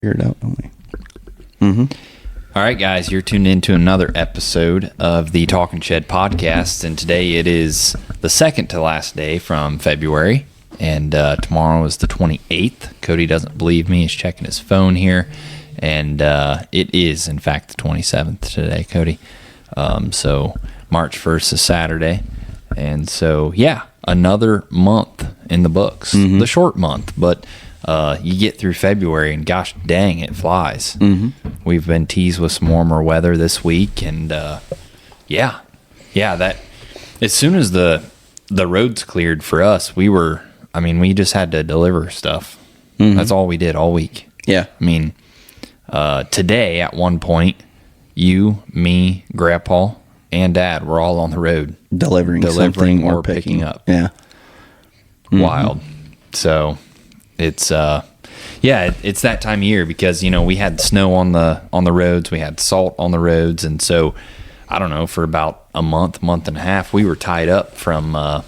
figure it out, don't we? Mm-hmm. All right, guys, you're tuned into another episode of the Talking Shed podcast, and today it is the second to last day from February, and tomorrow is the 28th. Cody doesn't believe me. He's checking his phone here, and it is, in fact, the 27th today, Cody. So March 1st is Saturday, and so, yeah, another month in the books. Mm-hmm. The short month, but you get through February, and gosh dang, it flies. Mm-hmm. We've been teased with some warmer weather this week, and that as soon as the roads cleared for us, we just had to deliver stuff. Mm-hmm. That's all we did all week. Yeah. I mean, today at one point, you, me, Grandpa, and Dad were all on the road Delivering something or picking up. Yeah. Mm-hmm. Wild. So it's it's that time of year because we had snow on the roads, we had salt on the roads, and so I don't know, for about a month and a half we were tied up from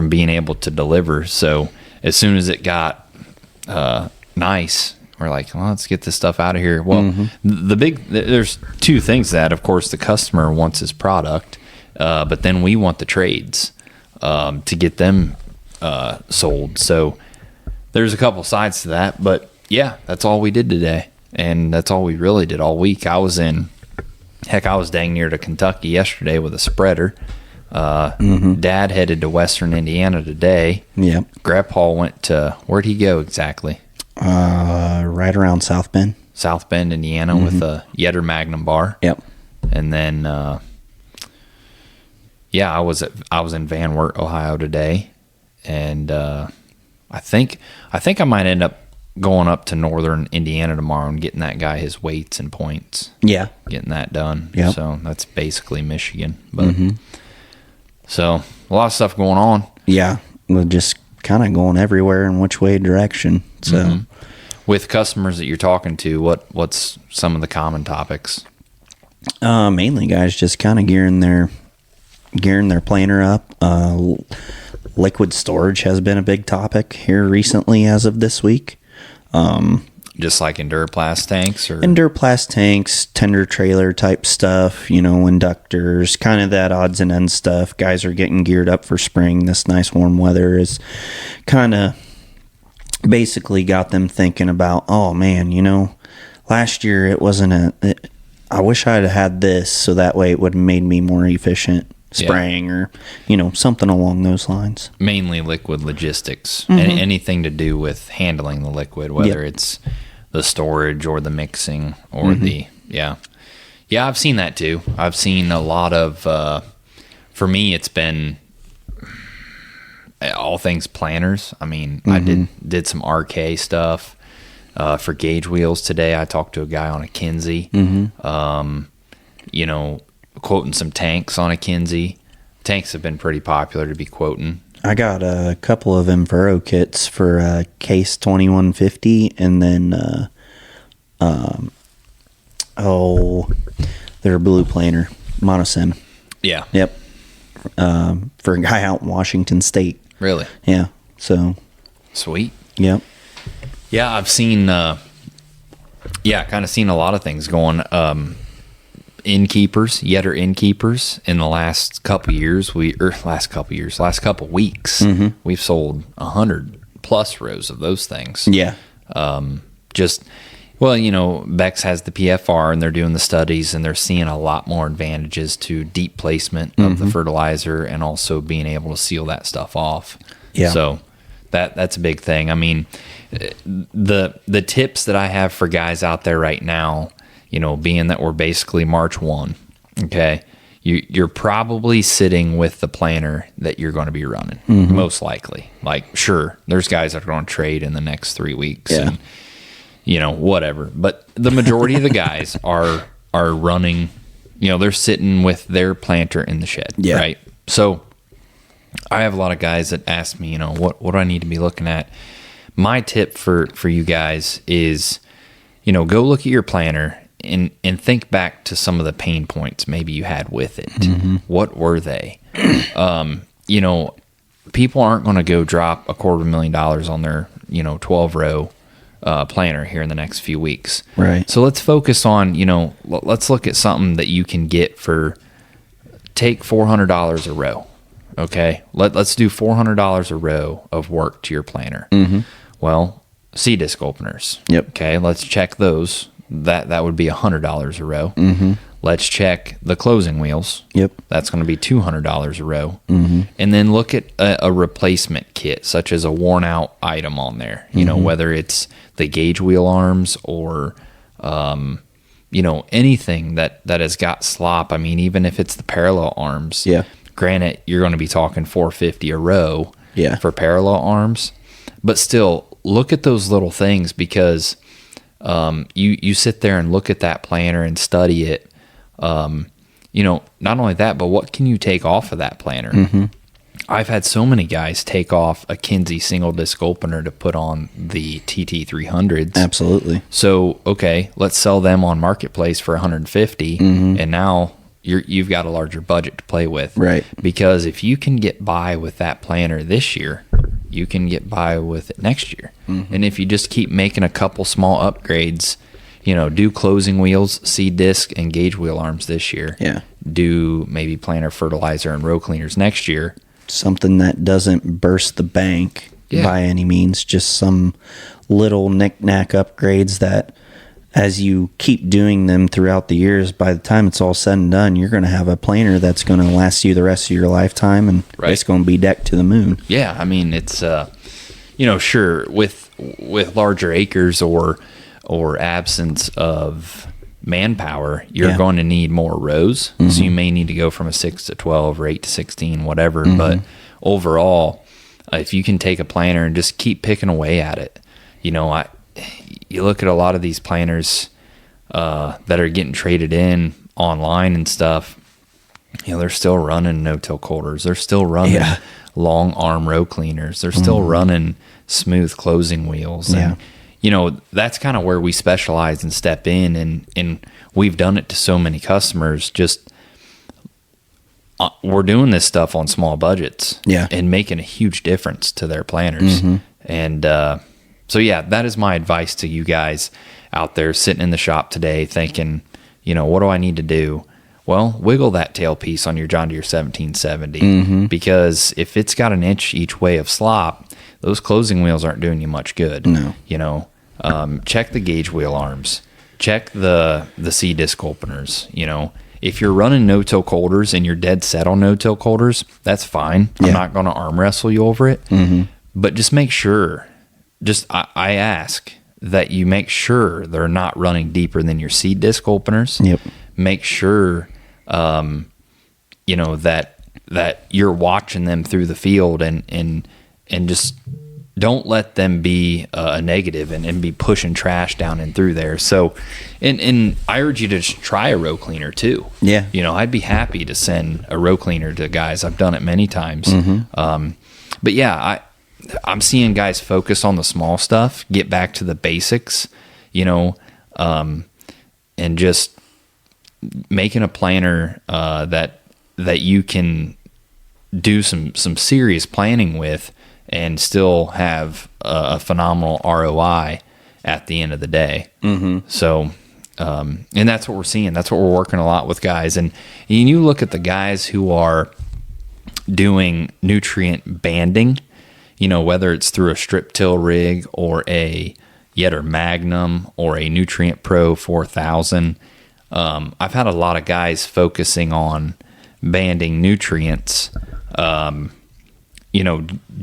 being able to deliver. So as soon as it got nice, we're like, well, let's get this stuff out of here. Well, there's two things that, of course, the customer wants his product, but then we want the trades to get them sold. So there's a couple sides to that, but yeah, that's all we did today, and that's all we really did all week. I was dang near to Kentucky yesterday with a spreader. Dad headed to Western Indiana today. Yep. Grandpa went to, where'd he go exactly? Right around South Bend, Indiana, with a Yetter Magnum bar. Yep. And then, I was in Van Wert, Ohio today, and I think I might end up going up to Northern Indiana tomorrow and getting that guy his weights and points. Yeah. Getting that done. Yeah. So that's basically Michigan. But so a lot of stuff going on. Yeah. We're just kind of going everywhere in which way direction. So with customers that you're talking to, what's some of the common topics? Mainly guys just kind of gearing their planter up. Liquid storage has been a big topic here recently as of this week. Just like Enduraplast tanks? Or Enduraplast tanks, tender trailer type stuff, inductors, kind of that odds and ends stuff. Guys are getting geared up for spring. This nice warm weather is kind of basically got them thinking about, oh man, last year it wasn't I wish I'd had this so that way it would have made me more efficient spraying or something along those lines. Mainly liquid logistics, and anything to do with handling the liquid, whether it's the storage or the mixing or I've seen that too. I've seen a lot of for me it's been all things planters. I mean, I did some RK stuff for gauge wheels today. I talked to a guy on a Kinsey. Quoting some tanks on a Kinsey. Tanks have been pretty popular to be quoting. I got a couple of Enviro kits for Case 2150, and then they're a blue planer, monosim. Yeah. Yep. For a guy out in Washington State. Really? Yeah. So. Sweet. Yep. Yeah, I've seen. Kind of seen a lot of things going. Yetter innkeepers in the last couple weeks, we've sold 100 plus rows of those things. Yeah. Bex has the PFR and they're doing the studies and they're seeing a lot more advantages to deep placement of the fertilizer and also being able to seal that stuff off. Yeah. So that's a big thing. I mean, the tips that I have for guys out there right now, being that we're basically March 1, okay, you're probably sitting with the planter that you're going to be running, most likely. Like, sure, there's guys that are going to trade in the next 3 weeks, and whatever. But the majority of the guys are running. They're sitting with their planter in the shed, right? So I have a lot of guys that ask me, what do I need to be looking at? My tip for you guys is, go look at your planter. And think back to some of the pain points maybe you had with it. What were they? People aren't going to go drop $250,000 on their 12 row planter here in the next few weeks. Right. So let's focus on, let's look at something that you can get take $400 a row. Okay. Let's do $400 a row of work to your planter. Mm-hmm. Well, seed disc openers. Yep. Okay. Let's check those. That would be $100 a row. Mm-hmm. Let's check the closing wheels. Yep. That's going to be $200 a row. Mm-hmm. And then look at a replacement kit, such as a worn out item on there, whether it's the gauge wheel arms or, anything that has got slop. I mean, even if it's the parallel arms, yeah. Granted, you're going to be talking $450 a row yeah. for parallel arms, but still look at those little things because, you sit there and look at that planter and study it. Not only that, but what can you take off of that planter? Mm-hmm. I've had so many guys take off a Kinsey single disc opener to put on the TT300s. Absolutely. So, okay, let's sell them on Marketplace for $150, mm-hmm. and now you've got a larger budget to play with. Right. Because if you can get by with that planter this year, you can get by with it next year. Mm-hmm. And if you just keep making a couple small upgrades, do closing wheels, seed disc, and gauge wheel arms this year. Yeah. Do maybe planter, fertilizer, and row cleaners next year. Something that doesn't burst the bank by any means. Just some little knick-knack upgrades that, as you keep doing them throughout the years, by the time it's all said and done, you're going to have a planter that's going to last you the rest of your lifetime, and it's going to be decked to the moon. Yeah, I mean, it's, sure, with larger acres or absence of manpower, you're going to need more rows. Mm-hmm. So you may need to go from a 6 to 12 or 8 to 16, whatever. Mm-hmm. But overall, if you can take a planter and just keep picking away at it, you look at a lot of these planters that are getting traded in online and stuff. They're still running no-till coulters. They're still running long arm row cleaners. They're still mm-hmm. running smooth closing wheels. And, that's kind of where we specialize and step in, and we've done it to so many customers. Just we're doing this stuff on small budgets, and making a huge difference to their planners. Mm-hmm. And that is my advice to you guys out there sitting in the shop today, thinking, what do I need to do? Well, wiggle that tailpiece on your John Deere 1770, mm-hmm. because if it's got an inch each way of slop, those closing wheels aren't doing you much good. No. Check the gauge wheel arms, check the seed disc openers. If you're running no-till coulters and you're dead set on no-till coulters, that's fine. I'm not going to arm wrestle you over it, mm-hmm. but just make sure, I ask that you make sure they're not running deeper than your seed disc openers. Yep. Make sure, that you're watching them through the field and just don't let them be a negative and be pushing trash down and through there. So, and I urge you to just try a row cleaner too. Yeah. I'd be happy to send a row cleaner to guys. I've done it many times. Mm-hmm. But yeah, I'm seeing guys focus on the small stuff, get back to the basics, and just making a planter that you can do some serious planning with and still have a phenomenal ROI at the end of the day. Mm-hmm. So, and that's what we're seeing. That's what we're working a lot with guys. And you look at the guys who are doing nutrient banding, whether it's through a strip till rig or a Yetter Magnum or a Nutrient Pro 4000. I've had a lot of guys focusing on banding nutrients,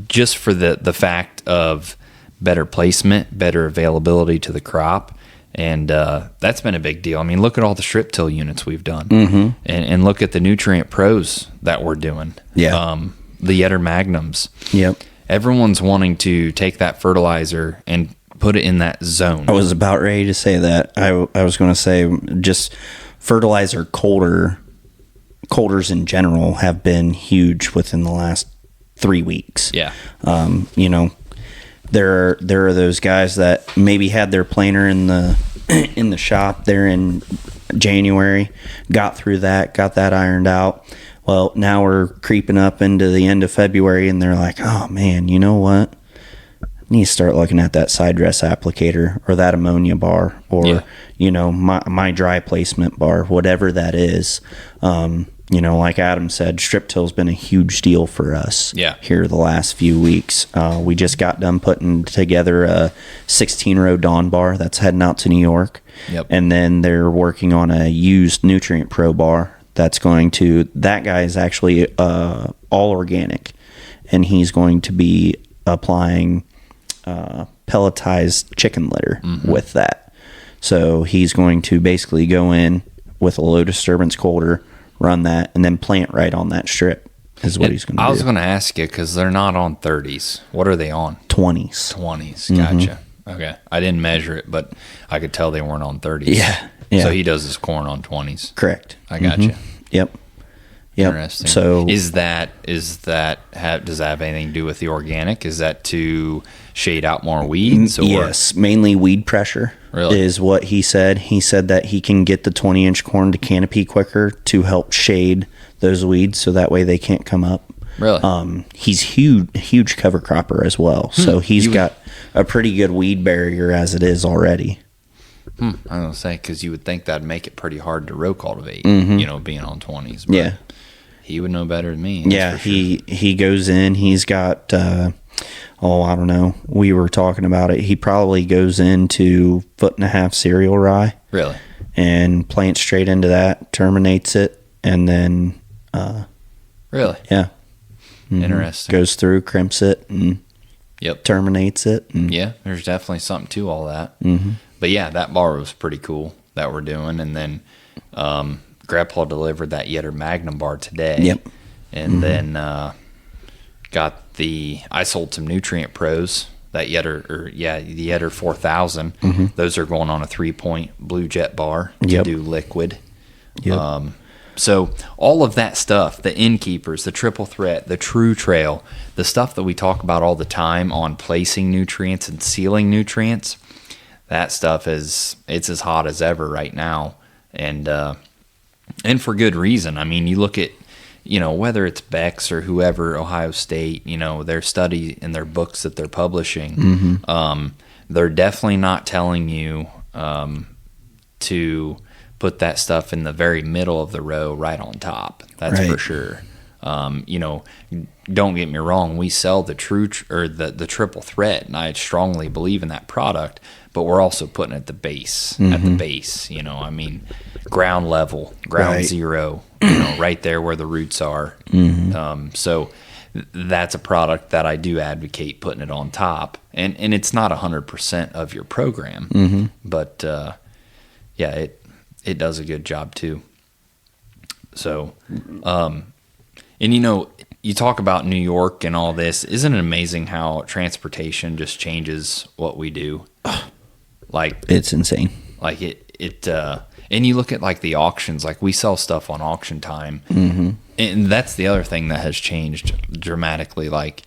just for the fact of better placement, better availability to the crop. And that's been a big deal. I mean, look at all the strip till units we've done, mm-hmm. and look at the Nutrient Pros that we're doing. Yeah. The Yetter Magnums. Yep. Everyone's wanting to take that fertilizer and put it in that zone. I was about ready to say that. I was going to say just fertilizer coulters in general have been huge within the last 3 weeks. Yeah. There are those guys that maybe had their planter in the shop there in January, got through that, got that ironed out. Well, now we're creeping up into the end of February, and they're like, oh man, you know what? need to start looking at that side dress applicator or that ammonia bar or, my dry placement bar, whatever that is. Like Adam said, strip till's been a huge deal for us here the last few weeks. We just got done putting together a 16-row Dawn bar that's heading out to New York. Yep. And then they're working on a used Nutrient Pro bar that guy is actually all organic. And he's going to be applying pelletized chicken litter with that. So he's going to basically go in with a low disturbance coulter, run that, and then plant right on that strip is what he's going to do. I was going to ask you, because they're not on 30s. What are they on? 20s. 20s. Gotcha. Okay. I didn't measure it, but I could tell they weren't on 30s. Yeah. So he does his corn on 20s. Correct. I gotcha. Yep. Interesting. So does that have anything to do with the organic? Is that to shade out more weeds? Or? Yes, mainly weed pressure is what he said. He said that he can get the 20-inch corn to canopy quicker to help shade those weeds so that way they can't come up. Really? He's huge cover cropper as well. So he's got a pretty good weed barrier as it is already. I was going to say, because you would think that'd make it pretty hard to row cultivate, being on 20s. But yeah. He would know better than me. Yeah, sure. He goes in. He's got, I don't know. We were talking about it. He probably goes into 1.5-foot cereal rye. Really? And plants straight into that, terminates it, and then... really? Yeah. Interesting. Goes through, crimps it, and terminates it. And, yeah, there's definitely something to all that. But yeah, that bar was pretty cool that we're doing. And then Grandpa delivered that Yetter Magnum bar today. Yep. And then I sold some Nutrient Pros, that the Yetter 4000. Those are going on a 3-point Blue Jet bar to do liquid. Yep. So all of that stuff, the Innkeepers, the Triple Threat, the True Trail, the stuff that we talk about all the time on placing nutrients and sealing nutrients, that stuff it's as hot as ever right now. And for good reason. I mean, you look at, whether it's Beck's or whoever, Ohio State, their study and their books that they're publishing, they're definitely not telling you to put that stuff in the very middle of the row right on top. That's for sure. Don't get me wrong, we sell the the Triple Threat, and I strongly believe in that product, but we're also putting it at the base, ground level, ground zero, right there where the roots are. So that's a product that I do advocate putting it on top, and it's not 100% of your program, but it does a good job too. So, you talk about New York and all this. Isn't it amazing how transportation just changes what we do? Like, it's insane. Like and you look at like the auctions, like we sell stuff on auction time. And that's the other thing that has changed dramatically. Like,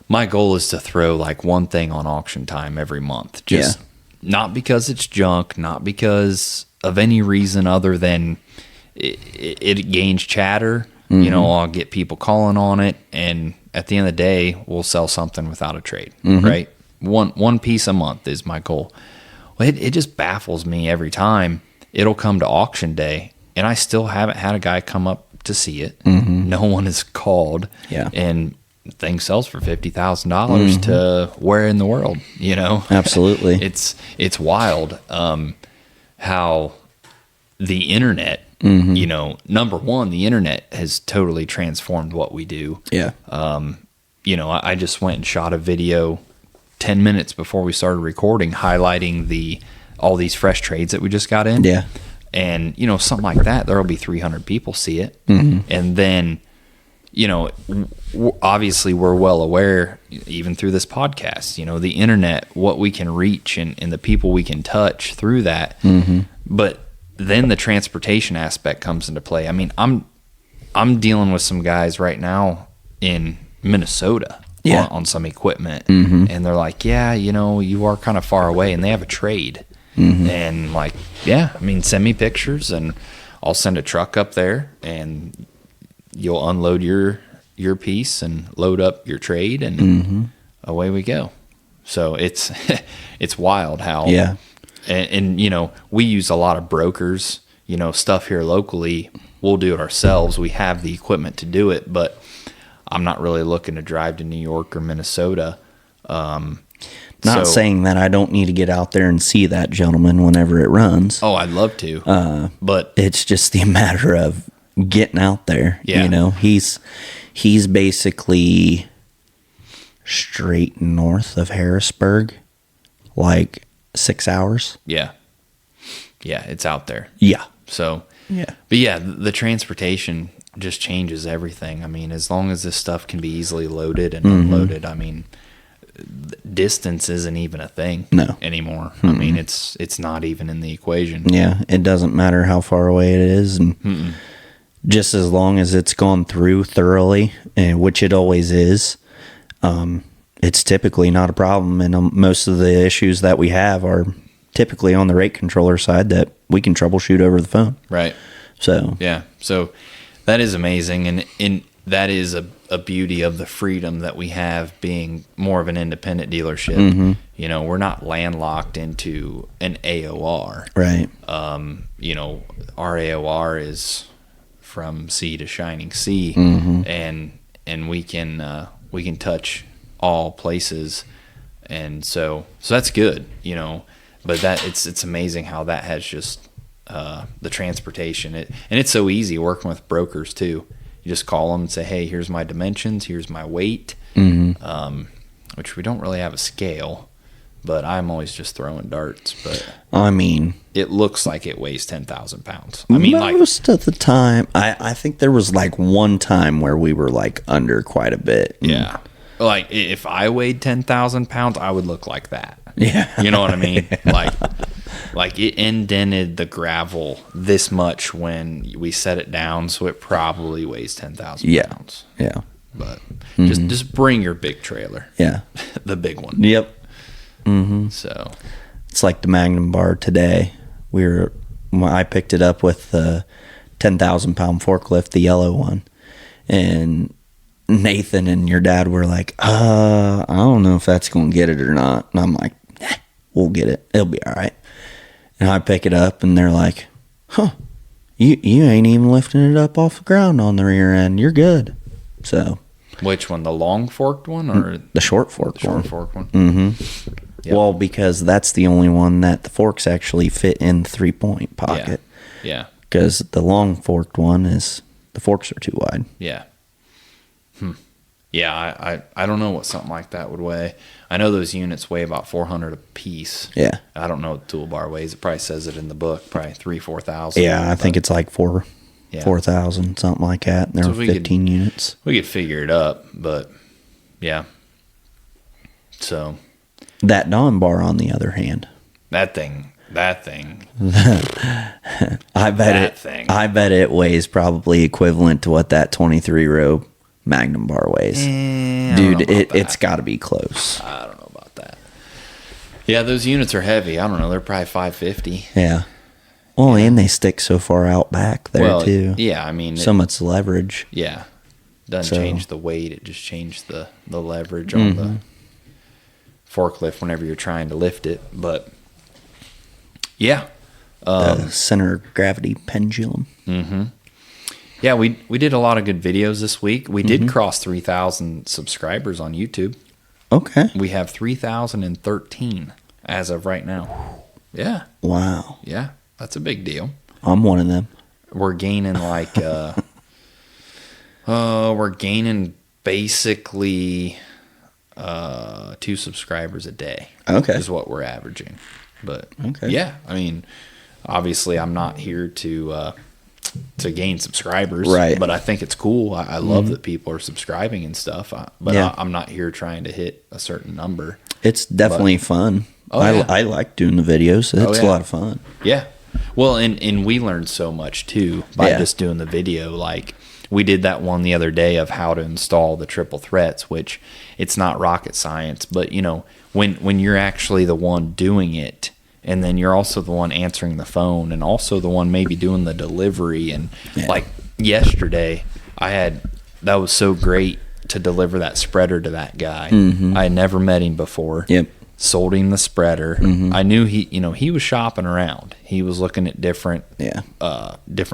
my goal is to throw like one thing on auction time every month. Just not because it's junk, not because of any reason other than it gains chatter. I'll get people calling on it, and at the end of the day, we'll sell something without a trade, right? One piece a month is my goal. Well, it just baffles me every time. It'll come to auction day, and I still haven't had a guy come up to see it. No one has called, and thing sells for $50,000 to where in the world, Absolutely. It's wild how the internet, number one, the internet has totally transformed what we do. I just went and shot a video 10 minutes before we started recording, highlighting all these fresh trades that we just got in. And, something like that, there'll be 300 people see it. And then, obviously we're well aware, even through this podcast, the internet, what we can reach and the people we can touch through that. But then the transportation aspect comes into play. I mean, I'm dealing with some guys right now in Minnesota on some equipment, and they're like, you are kind of far away, and they have a trade. And like, send me pictures, and I'll send a truck up there, and you'll unload your piece and load up your trade, and away we go. So it's it's wild how Yeah. and you know, we use a lot of brokers, you know, stuff here locally. We'll do it ourselves. We have the equipment to do it, but I'm not really looking to drive to New York or Minnesota. Not saying that I don't need to get out there and see that gentleman whenever it runs. Oh, I'd love to. But It's just the matter of getting out there. Yeah. You know, he's basically straight north of Harrisburg, like 6 hours. yeah, it's out there. Yeah. So, Yeah. but yeah, the transportation just changes everything. I mean, as long as this stuff can be easily loaded and unloaded, I mean, distance isn't even a thing anymore. I mean, it's not even in the equation. Yeah. It doesn't matter how far away it is. And just as long as it's gone through thoroughly, and which it always is, it's typically not a problem. And most of the issues that we have are typically on the rate controller side that we can troubleshoot over the phone. Right. So, Yeah. So that is amazing. And that is a beauty of the freedom that we have being more of an independent dealership. You know, we're not landlocked into an AOR. right. You know, our AOR is from sea to shining sea, and we can touch all places, and so that's good. You know, but that it's amazing how that has just the transportation. And it's so easy working with brokers too. You just call them and say, hey, here's my dimensions, here's my weight, which we don't really have a scale, but I'm always just throwing darts. But I mean, it looks like it weighs 10,000 pounds. I mean, most of the time, I think there was like one time where we were like under quite a bit. yeah. Like if I weighed 10,000 pounds, I would look like that. Yeah. You know what I mean? Like it indented the gravel this much when we set it down, so it probably weighs 10,000 Yeah. pounds. Yeah. But just bring your big trailer, Yeah. the big one. Yep. So It's like the Magnum bar today. I picked it up with the 10,000-pound forklift, the yellow one, and Nathan and your dad were like, I don't know if that's going to get it or not. And I'm like, we'll get it. It'll be all right. And I pick it up, and they're like, you ain't even lifting it up off the ground on the rear end. You're good. So which one, the long forked one or the short fork one? short forked one? Yep. Well, because that's the only one that the forks actually fit in the 3-point pocket. Yeah. Because the long forked one the forks are too wide. Yeah. Yeah, I don't know what something like that would weigh. I know those units weigh about 400 a piece. Yeah. I don't know what the toolbar weighs. It probably says it in the book, probably 4,000. Yeah, I think it's like 4,000, something like that. And there So are 15 units. We could figure it up, but yeah. So That Dawn bar, on the other hand, that thing. I bet it weighs probably equivalent to what that 23-row Magnum bar weighs. Dude, it's got to be close. I don't know about that. Yeah, those units are heavy. I don't know. They're probably 550. Yeah. Well, and they stick so far out back there, too. Yeah, I mean. So much leverage. Yeah. Doesn't change the weight. It just changed the leverage on the forklift whenever you're trying to lift it. But, yeah. The center of gravity pendulum. Yeah, we did a lot of good videos this week. We did cross 3,000 subscribers on YouTube. Okay. We have 3,013 as of right now. Yeah. Wow. Yeah, that's a big deal. I'm one of them. We're gaining like we're gaining basically 2 subscribers a day. Okay. Is what we're averaging. But Okay. yeah, I mean, obviously I'm not here to gain subscribers, right? But I think it's cool. I love that people are subscribing and stuff. But I'm not here trying to hit a certain number. It's definitely fun. I like doing the videos. It's a lot of fun. Yeah. Well, and we learned so much too by just doing the video. Like we did that one the other day of how to install the triple threats, which it's not rocket science, but you know, when you're actually the one doing it, and then you're also the one answering the phone, and also the one maybe doing the delivery. And like yesterday, that was so great. to deliver that spreader to that guy. Mm-hmm. I had never met him before. Yep. Sold him the spreader. Mm-hmm. I knew he was shopping around. He was looking at different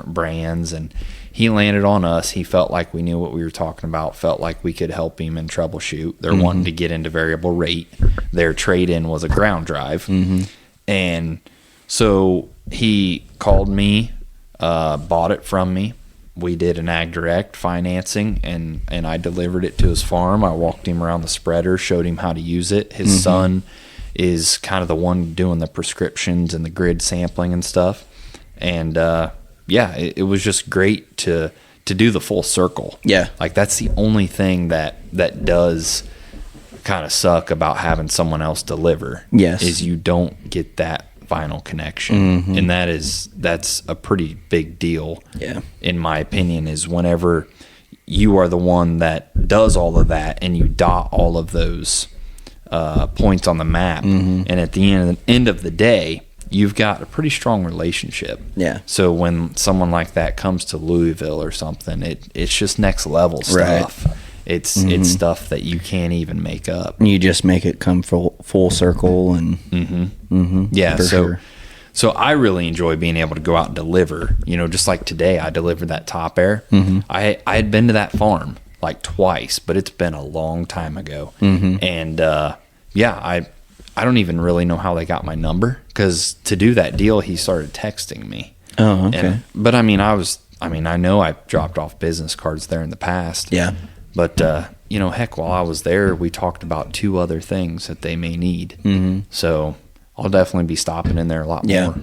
brands, and he landed on us. He felt like we knew what we were talking about, felt like we could help him and troubleshoot. They're Mm-hmm. wanting to get into variable rate. Their trade-in was a ground drive. Mm-hmm. And so he called me, bought it from me. We did an ag direct financing, and I delivered it to his farm. I walked him around the spreader, showed him how to use it. His Mm-hmm. son is kind of the one doing the prescriptions and the grid sampling and stuff. And it was just great to do the full circle. Yeah. Like, that's the only thing that does kind of suck about having someone else deliver. Yes. Is you don't get that final connection. Mm-hmm. And that's a pretty big deal. Yeah. In my opinion, is whenever you are the one that does all of that and you dot all of those points on the map, Mm-hmm. and at the end of the day, you've got a pretty strong relationship. Yeah. So when someone like that comes to Louisville or something, it's just next level stuff. Right. It's Mm-hmm. it's stuff that you can't even make up. You just make it come full circle, and Yeah. for So sure. so I really enjoy being able to go out and deliver. Just like today, I delivered that top air. Mm-hmm. I had been to that farm like twice, but it's been a long time ago. Mm-hmm. And I don't even really know how they got my number, because to do that deal, he started texting me. Oh, okay. But I know I dropped off business cards there in the past. Yeah. But heck, while I was there, we talked about 2 other things that they may need. Mm-hmm. So I'll definitely be stopping in there a lot Yeah. more.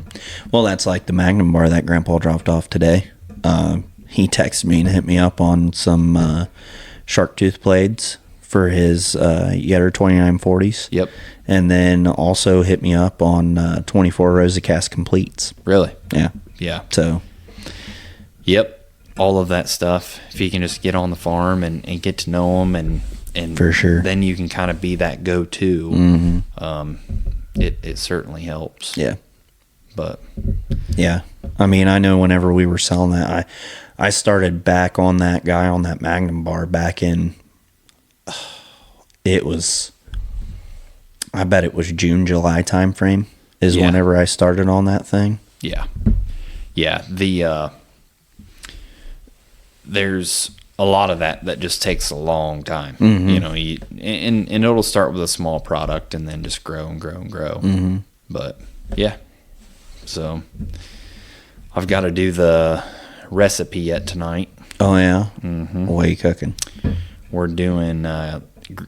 Well, that's like the Magnum bar that Grandpa dropped off today. He texted me and hit me up on some shark tooth blades for his Yetter 2940s. Yep. And then also hit me up on 24 Rosa Cast Completes. Really? Yeah. Yeah. So, Yep. All of that stuff. If you can just get on the farm and get to know them, and For sure. then you can kind of be that go-to. mm-hmm. It certainly helps. Yeah. But Yeah. I mean, I know whenever we were selling that, I started back on that guy on that Magnum bar back in, I bet it was June, July time frame is Yeah. whenever I started on that thing. yeah. There's a lot of that just takes a long time. Mm-hmm. And it'll start with a small product and then just grow and grow and grow. Mm-hmm. But yeah, so I've got to do the recipe yet tonight. Oh, yeah? Mm-hmm. What are you cooking? We're doing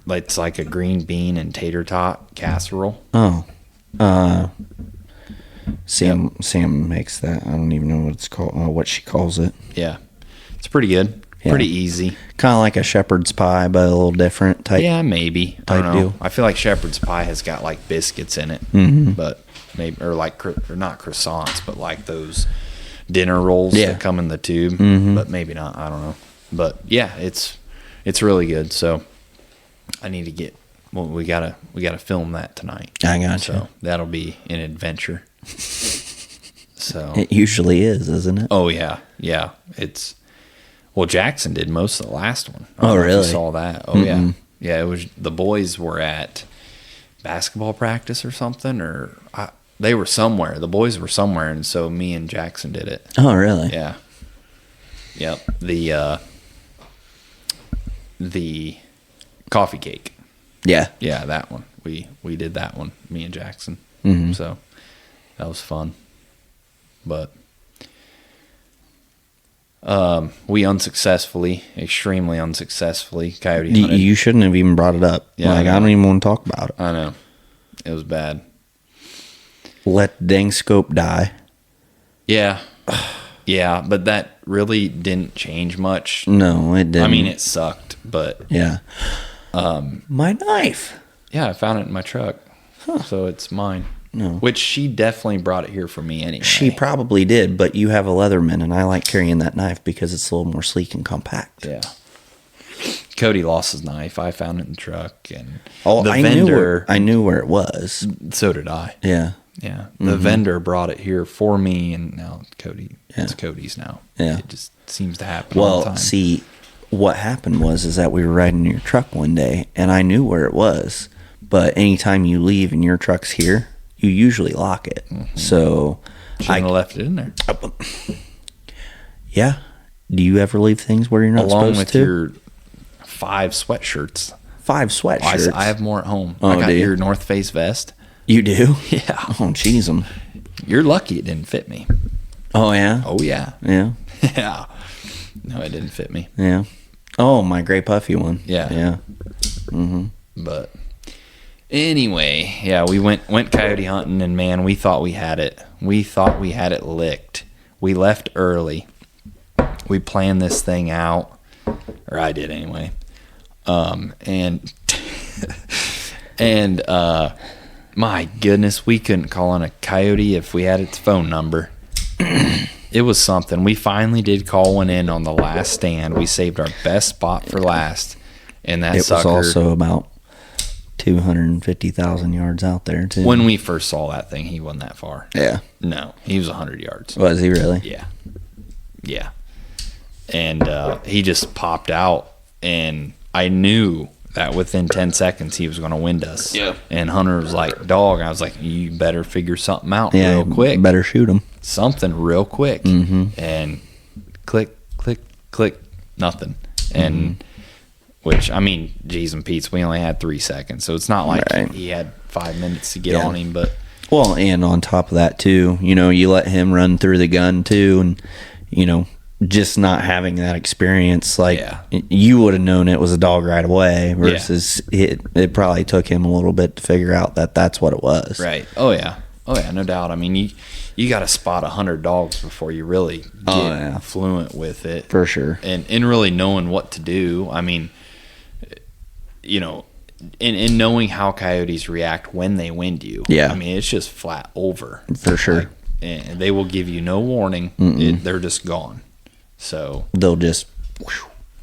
it's like a green bean and tater tot casserole. Oh. Sam makes that. I don't even know what it's called, what she calls it. Yeah, it's pretty good. Yeah. Pretty easy. Kind of like a shepherd's pie, but a little different type. Yeah, maybe. I type don't know. deal. I feel like shepherd's pie has got like biscuits in it, Mm-hmm. but maybe or not croissants, but like those dinner rolls Yeah. that come in the tube. Mhm. But maybe not. I don't know. But yeah, it's really good. So I need to get. Well, we gotta film that tonight. I got So you. that'll be an adventure. So It usually is, isn't it? oh yeah, it's. Well, Jackson did most of the last one. I Oh, don't know if really? you saw that? Oh, Mm-mm. yeah. It was the boys were at basketball practice or something, or they were somewhere. The boys were somewhere, and so me and Jackson did it. Oh, really? Yeah. Yep. The coffee cake. Yeah. Yeah, that one. We did that one. Me and Jackson. Mhm. So that was fun, but. We extremely unsuccessfully, coyote hunted. You shouldn't have even brought it up. Yeah, Like, I I know. don't even want to talk about it. I know. It was bad. Let the dang scope die. Yeah. Yeah, but that really didn't change much. No, it didn't. I mean, it sucked, but Yeah. My knife. yeah, I found it in my truck. So it's mine. No. Which she definitely brought it here for me anyway. She probably did, but you have a Leatherman, and I like carrying that knife because it's a little more sleek and compact. Yeah. Cody lost his knife. I found it in the truck, and Oh, the I knew where it was. So did I. Yeah. Yeah, the vendor brought it here for me, and now Cody. Yeah. It's Cody's now. Yeah. It just seems to happen all the Well, time. see, what happened is that we were riding in your truck one day, and I knew where it was. But anytime you leave and your truck's here, you usually lock it. Mm-hmm. So shouldn't have left it in there. Yeah. Do you ever leave things where you're not Along supposed to? Along with your 5 sweatshirts. 5 sweatshirts? I have more at home. Oh, I got your North Face vest. You do? Yeah. Oh, jeez. You're lucky it didn't fit me. Oh, yeah? Oh, yeah. Yeah? Yeah. No, it didn't fit me. Yeah. Oh, my gray puffy one. Yeah. Yeah. Mm-hmm. But anyway, yeah, we went coyote hunting, and man, we thought we had it. We thought we had it licked. We left early. We planned this thing out, or I did anyway. And my goodness, we couldn't call on a coyote if we had its phone number. It was something. We finally did call one in on the last stand. We saved our best spot for last, and that sucker. It was also about 250,000 yards out there too. When we first saw that thing, he wasn't that far. Yeah. No, he was 100 yards. Was he really? Yeah. Yeah. And he just popped out, and I knew that within 10 seconds he was going to wind us. Yeah. And Hunter was like, dog. I was like, you better figure something out real quick. Better shoot him. Something real quick. Mm-hmm. And click, click, click, nothing. And which, I mean, geez and Pete's, we only had 3 seconds. So it's not like he had 5 minutes to get on him. But well, and on top of that too, you let him run through the gun too, and just not having that experience, you would have known it was a dog right away versus it probably took him a little bit to figure out that that's what it was. Right. Oh yeah, no doubt. I mean, you got to spot 100 dogs before you really get fluent with it. For sure. And really knowing what to do. I mean, and knowing how coyotes react when they wind you. Yeah. I mean, it's just flat over. For sure. And they will give you no warning. They're just gone. So they'll just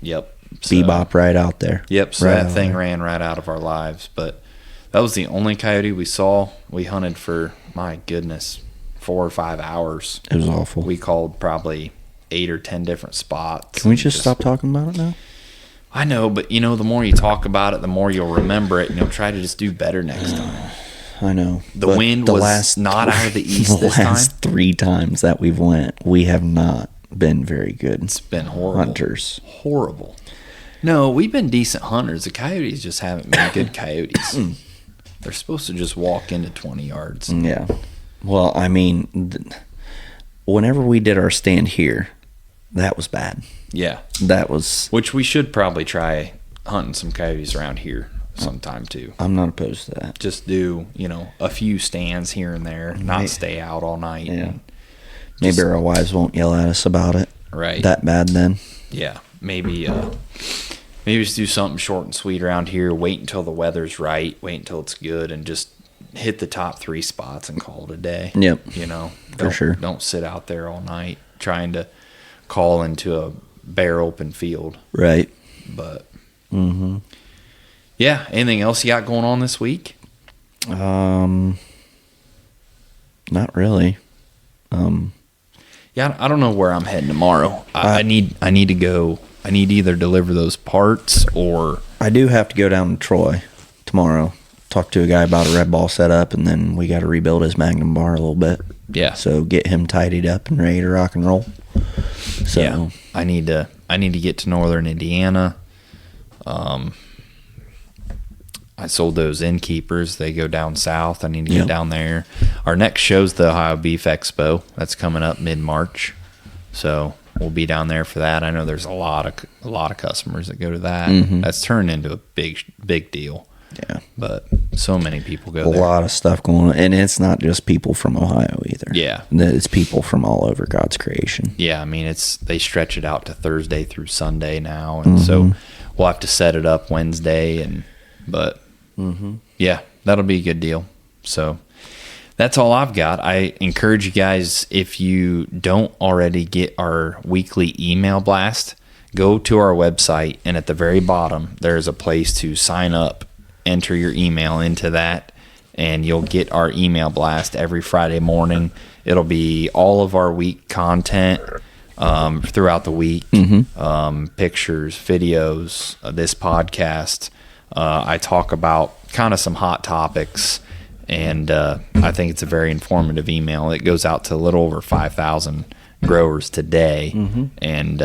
bebop right out there. Yep. So that thing ran right out of our lives. But that was the only coyote we saw. We hunted for, my goodness, 4 or 5 hours. It was awful. We called probably 8 or 10 different spots. Can we just stop talking about it now? I know, but the more you talk about it, the more you'll remember it, and you'll try to just do better next time. I know. The wind was not out of the east this time. The last 3 times that we've went, we have not been very good. It's been horrible. Hunters. Horrible. No, we've been decent hunters. The coyotes just haven't been good coyotes. They're supposed to just walk into 20 yards. Yeah. Well, I mean, whenever we did our stand here, that was bad. Yeah. That was... Which we should probably try hunting some coyotes around here sometime too. I'm not opposed to that. Just do, a few stands here and there, not stay out all night. Yeah. Maybe our wives won't yell at us about it. Right. That bad then. Yeah. Maybe just do something short and sweet around here. Wait until the weather's right. Wait until it's good, and just hit the top 3 spots and call it a day. Yep. For sure. Don't sit out there all night trying to call into a bare open field. Right. But yeah. Anything else you got going on this week? Not really. Yeah, I don't know where I'm heading tomorrow. I need to go. I need to either deliver those parts or... I do have to go down to Troy tomorrow. Talk to a guy about a red ball setup, and then we got to rebuild his Magnum bar a little bit. Yeah. So get him tidied up and ready to rock and roll. So yeah, I need to get to Northern Indiana. I sold those innkeepers. They go down south. I need to get down there. Our next show's the Ohio Beef Expo. That's coming up mid-March. So we'll be down there for that. I know there's a lot of customers that go to that. That's turned into a big deal. Yeah. But so many people go there. A lot of stuff going on. And it's not just people from Ohio either. Yeah. It's people from all over God's creation. Yeah, I mean, they stretch it out to Thursday through Sunday now. And so we'll have to set it up Wednesday. But yeah, that'll be a good deal. So that's all I've got. I encourage you guys, if you don't already get our weekly email blast, go to our website, and at the very bottom, there's a place to sign up. Enter your email into that, and you'll get our email blast every Friday morning. It'll be all of our week content, throughout the week. Pictures, videos, this podcast. I talk about kind of some hot topics, and I think it's a very informative email. It goes out to a little over 5,000 growers today. And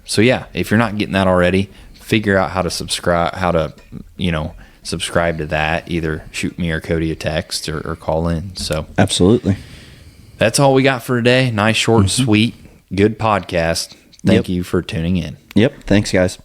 so, yeah, if you're not getting that already, figure out how to subscribe to that. Either shoot me or Cody a text or call in. So absolutely. That's all we got for today. Nice, short, sweet, good podcast. Thank you for tuning in. Yep. Thanks, guys.